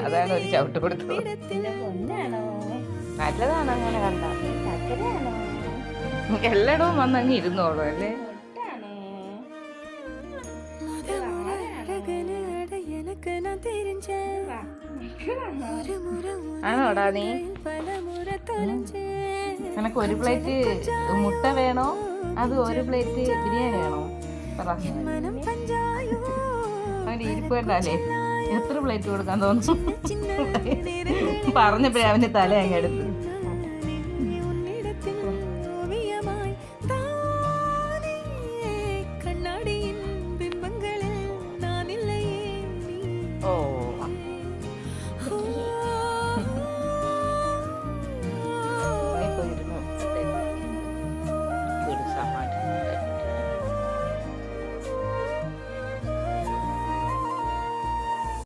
അതാണ് ഒരു ചവിട്ട് കൊടുത്തത്. നല്ലതാണ് അങ്ങനെ കണ്ട. എല്ലായിടവും വന്ന് അങ്ങ് ഇരുന്നോളൂ അല്ലേ. ആണോടാ നീ? നിനക്ക് ഒരു പ്ലേറ്റ് മുട്ട വേണോ അത് ഒരു പ്ലേറ്റ് ബിരിയാണി വേണോ? പറ. അവൻ്റെ ഇരിപ്പ് കണ്ടാലേ എത്ര പ്ലേറ്റ് കൊടുക്കാൻ തോന്നും. പറഞ്ഞപ്പോഴേ അവൻ്റെ തല അങ്ങ് എടുത്ത്. ഓ